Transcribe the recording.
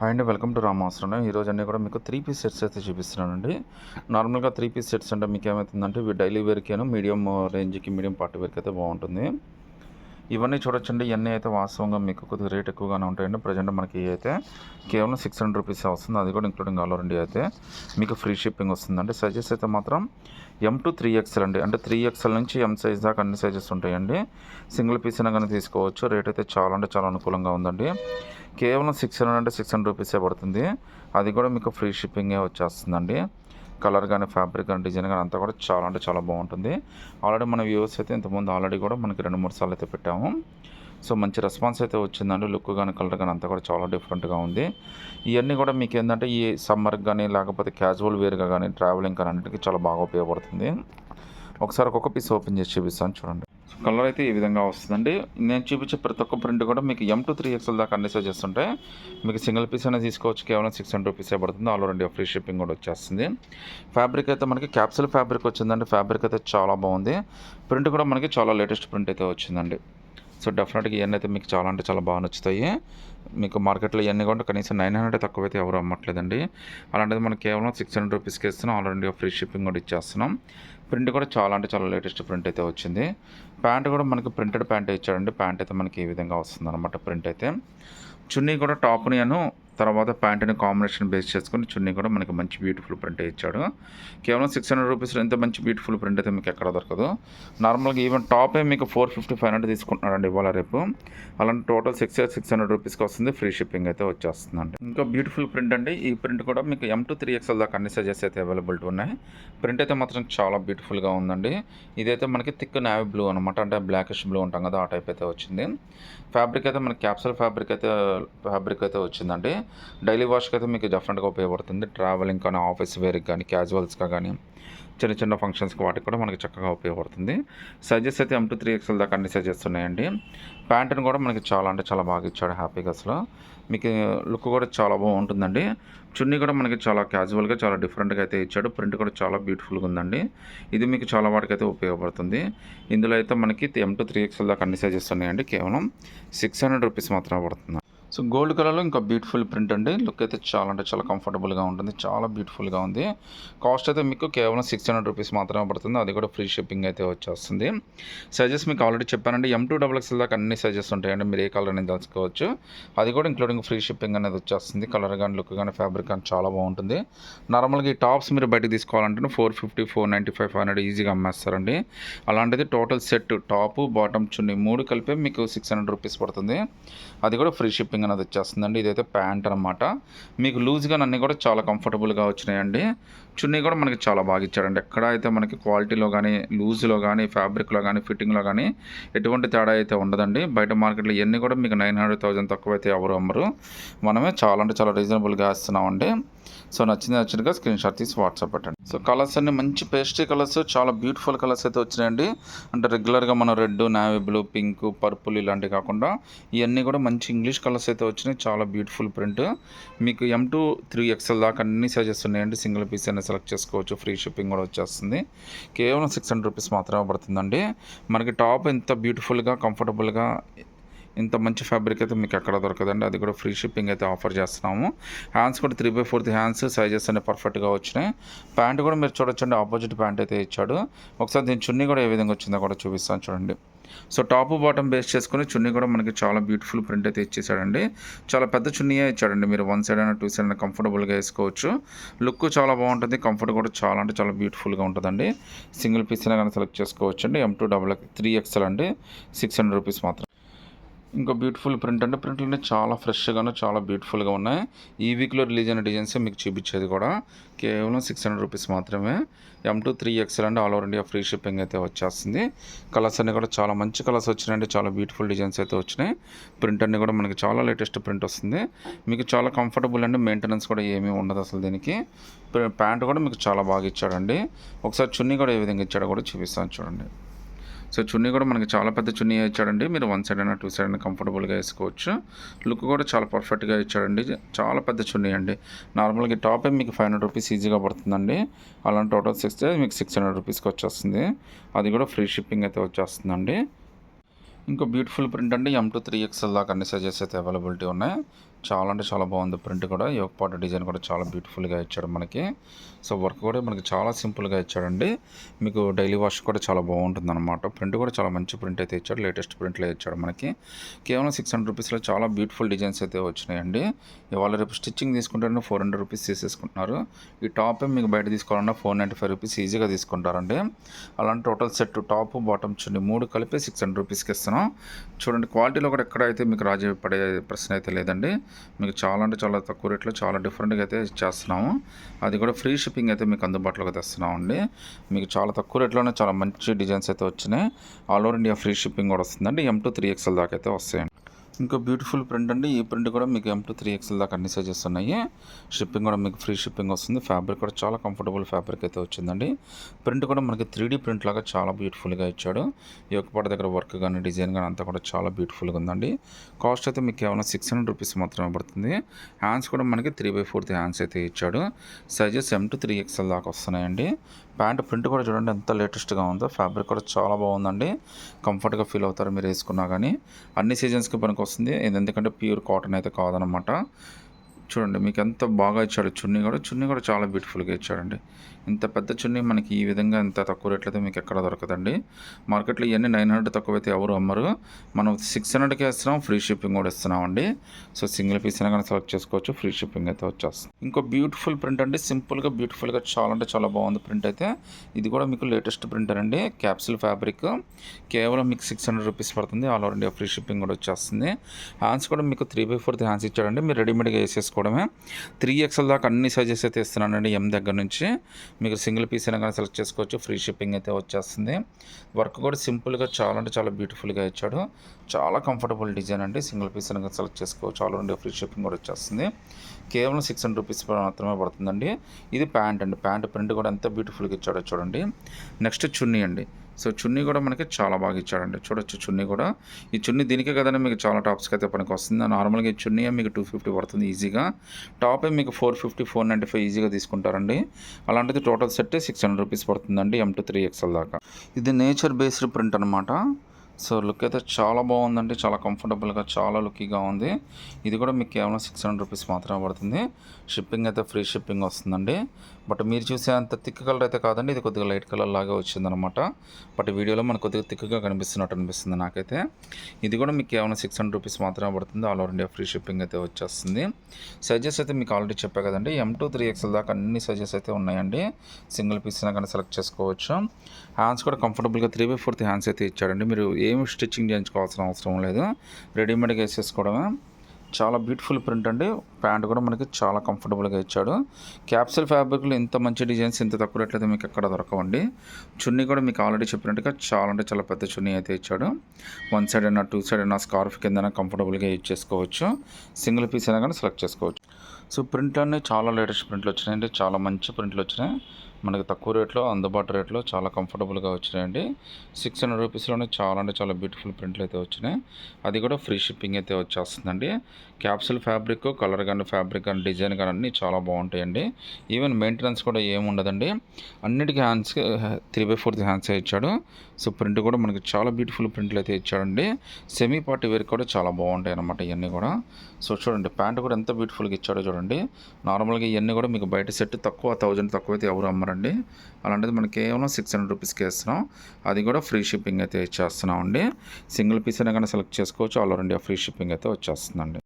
Hi అండి, welcome to రామావసరం. ఈరోజు అన్నీ కూడా మీకు 3 పీస్ సెట్స్ అయితే చూపిస్తున్నానండి. నార్మల్గా 3 పీస్ సెట్స్ అంటే మీకు ఏమవుతుందంటే ఇవి డైలీ వేర్కేను మీడియం రేంజ్కి మీడియం పార్టీ వేర్కి అయితే బాగుంటుంది. ఇవన్నీ చూడొచ్చండి. ఇవన్నీ అయితే వాస్తవంగా మీకు కొద్దిగా రేట్ ఎక్కువగానే ఉంటాయండి. ప్రజెంట్ మనకి అయితే కేవలం 600 రూపీస్ వస్తుంది. అది కూడా ఇంక్లూడింగ్ ఆల్ ఓవర్ ఇండియా అయితే మీకు ఫ్రీ షిప్పింగ్ వస్తుందండి. సైజెస్ అయితే మాత్రం M to 3XL అండి. అంటే 3XL నుంచి M సైజ్ దాకా అన్ని సైజెస్ ఉంటాయండి. సింగిల్ పీస్ అయినా కానీ తీసుకోవచ్చు. రేట్ అయితే చాలా అంటే చాలా అనుకూలంగా ఉందండి. కేవలం 600 అంటే 600 రూపీసే పడుతుంది. అది కూడా మీకు ఫ్రీ షిప్పింగే వచ్చేస్తుందండి. కలర్ కానీ ఫ్యాబ్రిక్ కానీ డిజైన్ కానీ అంతా కూడా చాలా అంటే చాలా బాగుంటుంది. ఆల్రెడీ మన వ్యూవర్స్ అయితే ఇంతకుముందు ఆల్రెడీ కూడా మనకి 2-3 సార్లు అయితే పెట్టాము. సో మంచి రెస్పాన్స్ అయితే వచ్చిందండి. లుక్ కానీ కలర్ కానీ అంతా కూడా చాలా డిఫరెంట్గా ఉంది. ఇవన్నీ కూడా మీకు ఏంటంటే ఈ సమ్మర్కి కానీ లేకపోతే క్యాజువల్ వేర్గా కానీ ట్రావెలింగ్ కానీ అన్నిటికీ చాలా బాగా ఉపయోగపడుతుంది. ఒకసారి ఒక్కొక్క పీస్ ఓపెన్ చేసి చూపిస్తాను చూడండి. కలర్ అయితే ఈ విధంగా వస్తుందండి. నేను చూపించే ప్రతి ఒక్క ప్రింట్ కూడా మీకు M to 3XL దాకా అన్ని సైజెస్ ఉంటాయి. మీకు సింగిల్ పీస్ అనేది తీసుకోవచ్చు. కేవలం 600 రూపీసే పడుతుంది. All over India free shipping కూడా వచ్చేస్తుంది. ఫ్యాబ్రిక్ అయితే మనకి క్యాప్సూల్ ఫ్యాబ్రిక్ వచ్చిందండి. ఫ్యాబ్రిక్ అయితే చాలా బాగుంది. ప్రింట్ కూడా మనకి చాలా లేటెస్ట్ ప్రింట్ అయితే వచ్చిందండి. సో డెఫినెట్గా ఇవన్నీ అయితే మీకు చాలా అంటే చాలా బాగా నచ్చుతాయి. మీకు మార్కెట్లో ఇవన్నీ కూడా కనీసం 900 తక్కువైతే ఎవరు అమ్మట్లేదండి. అలాంటిది మనం కేవలం 600 రూపీస్కి ఇస్తున్నాం. ఆల్ ఇండియా ఫ్రీ షిప్పింగ్ కూడా ఇచ్చేస్తున్నాం. ప్రింట్ కూడా చాలా అంటే చాలా లేటెస్ట్ ప్రింట్ అయితే వచ్చింది. ప్యాంట్ కూడా మనకి ప్రింటెడ్ ప్యాంట్ ఇచ్చాడండి. ప్యాంట్ అయితే మనకి ఈ విధంగా వస్తుంది అనమాట. ప్రింట్ అయితే చున్నీ కూడా టాప్ని తర్వాత ప్యాంట్ని కాంబినేషన్ బేస్ చేసుకుని చున్నీ కూడా మనకి మంచి బ్యూటిఫుల్ ప్రింట్ ఇచ్చాడు. కేవలం 600 రూపీస్లో ఎంత మంచి బ్యూటిఫుల్ ప్రింట్ అయితే మీకు ఎక్కడ దొరకదు. నార్మల్గా ఈవెన్ టాపే మీకు 450-500 తీసుకుంటున్నాడండి ఇవాళ రేపు. అలాంటి టోటల్ 600 రూపీస్కి వస్తుంది. ఫ్రీ షిప్పింగ్ అయితే వచ్చేస్తుందండి. ఇంకా బ్యూటిఫుల్ ప్రింట్ అండి. ఈ ప్రింట్ కూడా మీకు M to 3XL దాకా అన్ని సైజెస్ అయితే అవైలబిలిటీ ఉన్నాయి. ప్రింట్ అయితే మాత్రం చాలా బ్యూటిఫుల్గా ఉందండి. ఇదైతే మనకి థిక్ నావీ బ్లూ అనమాట. అంటే బ్లాకిష్ బ్లూ ఉంటాం కదా, ఆ టైప్ అయితే వచ్చింది. ఫ్యాబ్రిక్ అయితే మనకి క్యాప్సూల్ ఫ్యాబ్రిక్ అయితే వచ్చిందండి. డైలీ వాష్కి అయితే మీకు డెఫినెట్గా ఉపయోగపడుతుంది. ట్రావెలింగ్ కానీ ఆఫీస్ వేర్కి కానీ క్యాజువల్స్గా కానీ చిన్న చిన్న ఫంక్షన్స్కి వాటికి కూడా మనకి చక్కగా ఉపయోగపడుతుంది. సైజెస్ అయితే M to 3XL దాకా అన్ని సైజెస్ ఉన్నాయండి. ప్యాంటును కూడా మనకి చాలా అంటే చాలా బాగా ఇచ్చాడు హ్యాపీగా. అసలు మీకు లుక్ కూడా చాలా బాగుంటుందండి. చున్నీ కూడా మనకి చాలా క్యాజువల్గా చాలా డిఫరెంట్గా అయితే ఇచ్చాడు. ప్రింట్ కూడా చాలా బ్యూటిఫుల్గా ఉందండి. ఇది మీకు చాలా వాటికి అయితే ఉపయోగపడుతుంది. ఇందులో అయితే మనకి M to 3XL దాకా అన్ని సైజెస్ ఉన్నాయండి. కేవలం 600 రూపీస్ మాత్రమే పడుతుంది. సో గోల్డ్ కలర్లో ఇంకా బ్యూటిఫుల్ ప్రింట్ అండి. లుక్ అయితే చాలా అంటే చాలా కంఫర్టబుల్గా ఉంటుంది. చాలా బ్యూటిఫుల్గా ఉంది. కాస్ట్ అయితే మీకు కేవలం 600 రూపీస్ మాత్రమే పడుతుంది. అది కూడా ఫ్రీ షిప్పింగ్ అయితే వచ్చేస్తుంది. సైజెస్ మీకు ఆల్రెడీ చెప్పానండి. M to XXL దాకా అన్ని సైజెస్ ఉంటాయండి. మీరు ఏ కలర్ అనేది తెలుసుకోవచ్చు. అది కూడా ఇంక్లూడింగ్ ఫ్రీ షిప్పింగ్ అనేది వచ్చేస్తుంది. కలర్ కానీ లుక్ కానీ ఫ్యాబ్రిక్ కానీ చాలా బాగుంటుంది. నార్మల్గా ఈ టాప్స్ మీరు బయటకు తీసుకోవాలంటే 450, 495, 500 ఈజీగా అమ్మేస్తారండి. అలాంటిది టోటల్ సెట్ టాపు బాటమ్ చున్నీ 3 కలిపి మీకు 600 రూపీస్ పడుతుంది. అది కూడా ఫ్రీ షిప్పింగ్ అనేది వచ్చేస్తుందండి. ఇదైతే ప్యాంట్ అనమాట. మీకు లూజ్గా అన్నీ కూడా చాలా కంఫర్టబుల్గా వచ్చినాయండి. చున్నీ కూడా మనకి చాలా బాగా ఇచ్చాడండి. ఎక్కడ అయితే మనకి క్వాలిటీలో కానీ లూజ్లో కానీ ఫ్యాబ్రిక్లో కానీ ఫిట్టింగ్లో కానీ ఎటువంటి తేడా అయితే ఉండదండి. బయట మార్కెట్లో ఇవన్నీ కూడా మీకు 900,000 తక్కువ అయితే ఎవరు అమ్మరు. మనమే చాలా అంటే చాలా రీజనబుల్గా వేస్తున్నామండి. సో నచ్చినట్టుగా స్క్రీన్ షాట్ తీసి వాట్సాప్ పెట్టండి. సో కలర్స్ అన్ని మంచి పేస్ట్రీ కలర్స్, చాలా బ్యూటిఫుల్ కలర్స్ అయితే వచ్చినాయండి. అంటే రెగ్యులర్గా మనం red, navy blue, pink, purple ఇలాంటివి కాకుండా ఇవన్నీ కూడా మంచి ఇంగ్లీష్ కలర్స్ అయితే వచ్చినాయి. చాలా బ్యూటిఫుల్ ప్రింట్. మీకు M to 3XL దాకా అన్ని సైజెస్ ఉన్నాయండి. సింగిల్ పీస్ అయినా సెలెక్ట్ చేసుకోవచ్చు. ఫ్రీ షిప్పింగ్ కూడా వచ్చేస్తుంది. కేవలం 600 రూపీస్ మాత్రమే పడుతుందండి. మనకి టాప్ ఎంత బ్యూటిఫుల్గా కంఫర్టబుల్గా ఇంత మంచి ఫ్యాబ్రిక్ అయితే మీకు ఎక్కడ దొరకదండి. అది కూడా ఫ్రీ షిప్పింగ్ అయితే ఆఫర్ చేస్తున్నాము. హ్యాండ్స్ కూడా 3/4 హ్యాండ్స్ సైజెస్ అన్ని పర్ఫెక్ట్గా వచ్చినాయి. ప్యాంట్ కూడా మీరు చూడొచ్చండి. ఆపోజిట్ ప్యాంట్ అయితే ఇచ్చాడు. ఒకసారి దీని చున్నీ కూడా ఏ విధంగా వచ్చిందో కూడా చూపిస్తాను చూడండి. సో టాప్ బాటమ్ బేస్ చేసుకుని చున్నీ కూడా మనకి చాలా బ్యూటిఫుల్ ప్రింట్ అయితే ఇచ్చేసాడండి. చాలా పెద్ద చున్నీయే ఇచ్చాడండి. మీరు 1 సైడ్ అయినా 2 సైడ్ అయినా కంఫర్టబుల్గా వేసుకోవచ్చు. లుక్ చాలా బాగుంటుంది. కంఫర్ట్ కూడా చాలా అంటే చాలా బ్యూటిఫుల్గా ఉంటుందండి. సింగిల్ పీస్ అయినా కానీ సెలెక్ట్ చేసుకోవచ్చు అండి. M to 3XL అండి. 600 రూపీస్ మాత్రం. ఇంకో బ్యూటిఫుల్ ప్రింట్ అంటే ప్రింట్లన్నీ చాలా ఫ్రెష్గాను చాలా బ్యూటిఫుల్గా ఉన్నాయి. ఈ వీక్లో రిలీజ్ అయిన డిజైన్స్ మీకు చూపించేది కూడా కేవలం 600 రూపీస్ మాత్రమే. M to 3XL అండి. All over India free shipping అయితే వచ్చేస్తుంది. కలర్స్ అన్నీ కూడా చాలా మంచి కలర్స్ వచ్చినాయండి. చాలా బ్యూటిఫుల్ డిజైన్స్ అయితే వచ్చినాయి. ప్రింట్ అన్నీ కూడా మనకి చాలా లేటెస్ట్ ప్రింట్ వస్తుంది. మీకు చాలా కంఫర్టబుల్ అండి. మెయింటెనెన్స్ కూడా ఏమీ ఉండదు అసలు దీనికి. ప్యాంట్ కూడా మీకు చాలా బాగా ఇచ్చాడండి. ఒకసారి చున్నీ కూడా ఏ విధంగా ఇచ్చాడో కూడా చూపిస్తాను చూడండి. సో చున్నీ కూడా మనకి చాలా పెద్ద చున్నీ ఇచ్చాడండి. మీరు 1 సైడ్ అయినా 2 సైడ్ అయినా కంఫర్టబుల్గా వేసుకోవచ్చు. లుక్ కూడా చాలా పర్ఫెక్ట్గా ఇచ్చాడండి. చాలా పెద్ద చున్నీ అండి. నార్మల్గా టాపే మీకు 500 రూపీస్ ఈజీగా పడుతుందండి. అలాంటి టోటల్ 6 మీకు 600 రూపీస్కి వచ్చేస్తుంది. అది కూడా ఫ్రీ షిప్పింగ్ అయితే వచ్చేస్తుందండి. ఇంకో బ్యూటిఫుల్ ప్రింట్ అండి. M to 3XL దాకా అన్ని సైజెస్ అయితే అవైలబిలిటీ ఉన్నాయి. చాలా అంటే చాలా బాగుంది ప్రింట్ కూడా. యోక్ పార్ట్ డిజైన్ కూడా చాలా బ్యూటిఫుల్గా ఇచ్చాడు మనకి. సో వర్క్ కూడా మనకి చాలా సింపుల్గా ఇచ్చాడండి. మీకు డైలీ వాష్ కూడా చాలా బాగుంటుంది అనమాట. ప్రింట్ కూడా చాలా మంచి ప్రింట్ అయితే ఇచ్చాడు. లేటెస్ట్ ప్రింట్లో ఇచ్చాడు మనకి. కేవలం 600 రూపీస్లో చాలా బ్యూటిఫుల్ డిజైన్స్ అయితే వచ్చినాయండి. ఇవాళ రేపు స్టిచ్చింగ్ తీసుకుంటే 400 రూపీస్ తీసేసుకుంటున్నారు. ఈ టాప్ మీకు బయట తీసుకోవాలన్నా 495 రూపీస్ ఈజీగా తీసుకుంటారండి. అలాంటి టోటల్ సెట్ టాప్ బాటమ్ చున్నీ 3 కలిపి 600 రూపీస్కి ఇస్తున్నాం. చూడండి క్వాలిటీలో కూడా ఎక్కడైతే మీకు రాజీ పడే ప్రశ్న అయితే లేదండి. మీకు చాలా అంటే చాలా తక్కువ రేట్లో చాలా డిఫరెంట్గా అయితే చేస్తున్నాము. అది కూడా ఫ్రీ షిప్పింగ్ అయితే మీకు అందుబాటులోకి తెస్తున్నాం అండి. మీకు చాలా తక్కువ రేట్లోనే చాలా మంచి డిజైన్స్ అయితే వచ్చినాయి. All over India free shipping కూడా వస్తుందండి. M2 3XL దాకా అయితే వస్తాయండి. ఇంకో బ్యూటిఫుల్ ప్రింట్ అండి. ఈ ప్రింట్ కూడా మీకు M2 3XL దాకా అన్ని సైజెస్ ఉన్నాయి. షిప్పింగ్ కూడా మీకు ఫ్రీ షిప్పింగ్ వస్తుంది. ఫ్యాబ్రిక్ కూడా చాలా కంఫర్టబుల్ ఫ్యాబ్రిక్ అయితే వచ్చిందండి. ప్రింట్ కూడా మనకి 3D ప్రింట్ లాగా చాలా బ్యూటిఫుల్గా ఇచ్చాడు. ఈ యొక్క పాట దగ్గర వర్క్ కానీ డిజైన్ కానీ అంతా కూడా చాలా బ్యూటిఫుల్గా ఉందండి. కాస్ట్ అయితే మీకు కేవలం 600 రూపీస్ మాత్రమే పడుతుంది. హ్యాండ్స్ కూడా మనకి 3/4 హ్యాండ్స్ అయితే ఇచ్చాడు. సైజెస్ M2 3XL దాకా వస్తున్నాయండి. ప్యాంట్ ప్రింట్ కూడా చూడండి ఎంత లేటెస్ట్గా ఉందో. ఫ్యాబ్రిక్ కూడా చాలా బాగుందండి. కంఫర్ట్గా ఫీల్ అవుతారు మీరు వేసుకున్నా కానీ. అన్ని సీజన్స్కి పనికి వస్తుంది. ఇది ఎందుకంటే ప్యూర్ కాటన్ అయితే కాదనమాట. చూడండి మీకు ఎంత బాగా ఇచ్చాడు. చున్నీ కూడా చాలా బ్యూటిఫుల్గా ఇచ్చాడండి. ఇంత పెద్ద చున్నీ మనకి ఈ విధంగా ఇంత తక్కువ రేట్లు అయితే మీకు ఎక్కడ దొరకదండి. మార్కెట్లో ఇవన్నీ 900 తక్కువైతే ఎవరు అమ్మరు. మనం 600కే ఇస్తున్నాం. ఫ్రీ షిప్పింగ్ కూడా ఇస్తున్నామండి. సో సింగిల్ పీస్ అయినా కానీ సెలెక్ట్ చేసుకోవచ్చు. ఫ్రీ షిప్పింగ్ అయితే వచ్చేస్తుంది. ఇంకో బ్యూటిఫుల్ ప్రింట్ అండి. సింపుల్గా బ్యూటిఫుల్గా చాలా అంటే చాలా బాగుంది ప్రింట్ అయితే. ఇది కూడా మీకు లేటెస్ట్ ప్రింటర్ అండి. క్యాప్సిల్ ఫ్యాబ్రిక్ కేవలం మీకు 600 రూపీస్ పడుతుంది. All over India free shipping కూడా వచ్చేస్తుంది. హ్యాండ్స్ కూడా మీకు 3/4 హ్యాండ్స్ ఇచ్చాడండి. మీరు రెడీమేడ్గా వేసేసుకోవడమే. 3XL దాకా అన్ని సైజెస్ అయితే ఇస్తున్నానండి. M దగ్గర నుంచి మీకు సింగిల్ పీస్ అయినా కానీ సెలెక్ట్ చేసుకోవచ్చు. ఫ్రీ షిప్పింగ్ అయితే వచ్చేస్తుంది. వర్క్ కూడా సింపుల్గా చాలా అంటే చాలా బ్యూటిఫుల్గా ఇచ్చాడు. చాలా కంఫర్టబుల్ డిజైన్ అండి. సింగిల్ పీస్ అయినా కానీ సెలెక్ట్ చేసుకోవచ్చు. ఆల్ ఓవర్ ఫ్రీ షిప్పింగ్ కూడా వచ్చేస్తుంది. కేవలం 600 రూపీస్ మాత్రమే పడుతుందండి. ఇది ప్యాంట్ అండి. ప్యాంట్ ప్రింట్ కూడా ఎంత బ్యూటిఫుల్గా ఇచ్చాడో చూడండి. నెక్స్ట్ చున్నీ అండి. సో చున్నీ కూడా మనకి చాలా బాగా ఇచ్చాడండి. చూడొచ్చు చున్నీ కూడా. ఈ చున్నీ దీనికే కదండి మీకు చాలా టాప్స్కి అయితే పనికి వస్తుంది. నార్మల్గా ఈ చున్నీ మీకు 250 పడుతుంది ఈజీగా. టాపే మీకు 450 495 ఈజీగా తీసుకుంటారండి. అలాంటిది టోటల్ సెట్ 600 రూపీస్ పడుతుందండి. M2 3XL దాకా. ఇది నేచర్ బేస్డ్ ప్రింట్ అనమాట. సో లుక్ అయితే చాలా బాగుందండి. చాలా కంఫర్టబుల్గా చాలా లుక్కీగా ఉంది. ఇది కూడా మీకు కేవలం 600 రూపీస్ మాత్రమే పడుతుంది. షిప్పింగ్ అయితే ఫ్రీ షిప్పింగ్ వస్తుందండి. బట్ మీరు చూసే అంత థిక్ కలర్ అయితే కాదండి. ఇది కొద్దిగా లైట్ కలర్ లాగా వచ్చిందనమాట. బట్ వీడియోలో మనకు కొద్దిగా థిక్గా కనిపిస్తున్నట్టు అనిపిస్తుంది నాకైతే. ఇది కూడా మీకు కేవలం 600 రూపీస్ మాత్రమే పడుతుంది. All over India free shipping అయితే వచ్చేస్తుంది. సైజెస్ అయితే మీకు ఆల్రెడీ చెప్పా కదండి. M2 3XL దాకా అన్ని సైజెస్ అయితే ఉన్నాయండి. సింగిల్ పీస్ అయినా కానీ సెలెక్ట్ చేసుకోవచ్చు. హ్యాండ్స్ కూడా కంఫర్టబుల్గా 3/4 హ్యాండ్స్ అయితే ఇచ్చాడండి. మీరు ఏమి స్టిచ్చింగ్ చేయించుకోవాల్సిన అవసరం లేదు. రెడీమేడ్గా వేసేసుకోవడమే. చాలా బ్యూటిఫుల్ ప్రింట్ అండి. ప్యాంట్ కూడా మనకి చాలా కంఫర్టబుల్గా ఇచ్చాడు. క్యాప్సిల్ ఫ్యాబ్రిక్లో ఇంత మంచి డిజైన్స్ ఇంత తక్కువ రేట్లయితే మీకు ఎక్కడ దొరకవండి. చున్నీ కూడా మీకు ఆల్రెడీ చెప్పినట్టుగా చాలా అంటే చాలా పెద్ద చున్నీ అయితే ఇచ్చాడు. 1 సైడ్ అయినా 2 సైడ్ అయినా స్కార్ఫ్ కింద కంఫర్టబుల్గా యూజ్ చేసుకోవచ్చు. సింగిల్ పీస్ అయినా కానీ సెలెక్ట్ చేసుకోవచ్చు. సో ప్రింట్ అన్నీ చాలా లేటెస్ట్ ప్రింట్లు వచ్చినాయండి. చాలా మంచి ప్రింట్లు వచ్చినాయి. మనకి తక్కువ రేట్లో అందుబాటు రేట్లో చాలా కంఫర్టబుల్గా వచ్చినాయండి. 600 రూపీస్లోనే చాలా అంటే చాలా బ్యూటిఫుల్ ప్రింట్లు అయితే వచ్చినాయి. అది కూడా ఫ్రీ షిప్పింగ్ అయితే వచ్చేస్తుందండి. క్యాప్సిల్ ఫ్యాబ్రిక్ కలర్ కానీ ఫ్యాబ్రిక్ కానీ డిజైన్ కానీ అన్నీ చాలా బాగుంటాయండి. ఈవెన్ మెయింటెనెన్స్ కూడా ఏముండదండి. అన్నిటికీ హ్యాండ్స్ 3/4 హ్యాండ్సే ఇచ్చాడు. సో ప్రింట్ కూడా మనకి చాలా బ్యూటిఫుల్ ప్రింట్లు అయితే ఇచ్చాడండి. సెమీ పార్టీ వేర్ కూడా చాలా బాగుంటాయి అన్నమాట ఇవన్నీ కూడా. సో చూడండి ప్యాంట్ కూడా ఎంత బ్యూటిఫుల్గా ఇచ్చాడో చూడండి. నార్మల్గా ఇవన్నీ కూడా మీకు బయట సెట్ తక్కువ 1000 తక్కువ అయితే ఎవరు అమ్మరండి. అలాంటిది మనకి కేవలం 600 రూపీస్కి ఇస్తున్నాం. అది కూడా ఫ్రీ షిప్పింగ్ అయితే ఇచ్చేస్తున్నాం అండి. సింగిల్ పీస్ అయినా కానీ సెలెక్ట్ చేసుకోవచ్చు. All over India free shipping అయితే వచ్చేస్తుందండి.